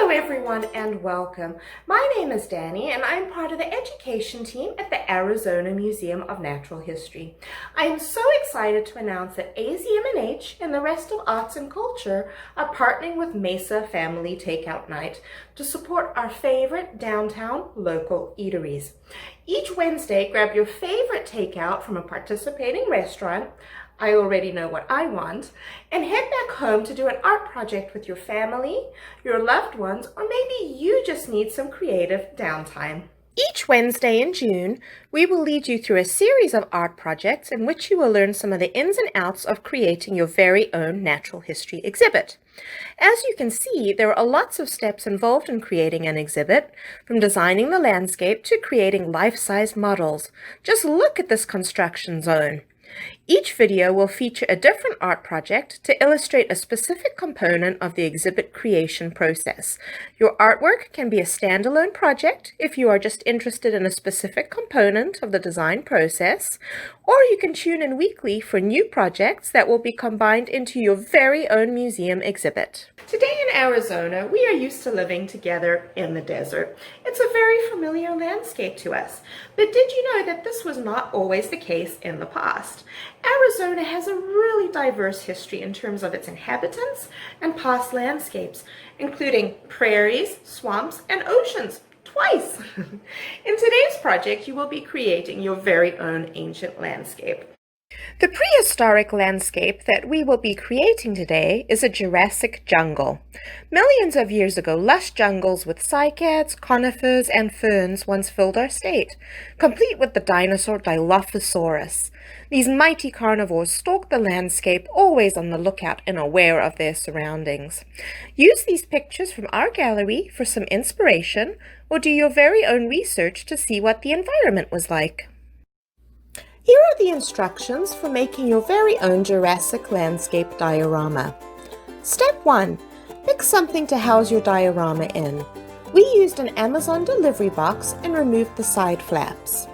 Hello everyone and welcome. My name is Dani and I'm part of the education team at the Arizona Museum of Natural History. I am so excited to announce that AzMNH and the rest of Arts and Culture are partnering with Mesa Family Takeout Night to support our favorite downtown local eateries. Each Wednesday, grab your favorite takeout from a participating restaurant. I already know what I want, and head back home to do an art project with your family, your loved ones, or maybe you just need some creative downtime. Each Wednesday in June, we will lead you through a series of art projects in which you will learn some of the ins and outs of creating your very own natural history exhibit. As you can see, there are lots of steps involved in creating an exhibit, from designing the landscape to creating life-size models. Just look at this construction zone. Each video will feature a different art project to illustrate a specific component of the exhibit creation process. Your artwork can be a standalone project if you are just interested in a specific component of the design process, or you can tune in weekly for new projects that will be combined into your very own museum exhibit. Today in Arizona, we are used to living together in the desert. It's a very familiar landscape to us. But did you know that this was not always the case in the past? Arizona has a really diverse history in terms of its inhabitants and past landscapes, including prairies, swamps, and oceans. Twice! In today's project, you will be creating your very own ancient landscape. The prehistoric landscape that we will be creating today is a Jurassic jungle. Millions of years ago, lush jungles with cycads, conifers, and ferns once filled our state, complete with the dinosaur Dilophosaurus. These mighty carnivores stalked the landscape, always on the lookout and aware of their surroundings. Use these pictures from our gallery for some inspiration, or do your very own research to see what the environment was like. Here are the instructions for making your very own Jurassic landscape diorama. Step 1. Pick something to house your diorama in. We used an Amazon delivery box and removed the side flaps.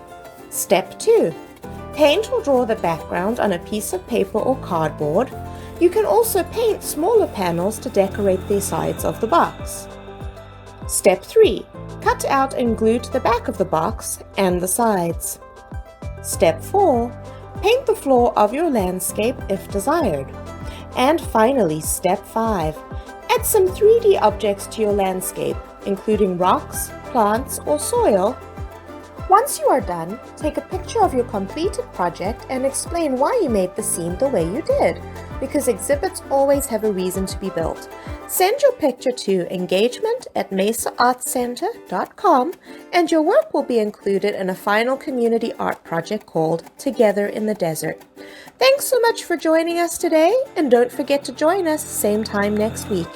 Step 2. Paint or draw the background on a piece of paper or cardboard. You can also paint smaller panels to decorate the sides of the box. Step 3. Cut out and glue to the back of the box and the sides. Step 4. Paint the floor of your landscape if desired. And finally, Step 5. Add some 3D objects to your landscape, including rocks, plants, or soil. Once you are done, take a picture of your completed project and explain why you made the scene the way you did, because exhibits always have a reason to be built. Send your picture to engagement@mesaartscenter.com and your work will be included in a final community art project called Together in the Desert. Thanks so much for joining us today, and don't forget to join us same time next week.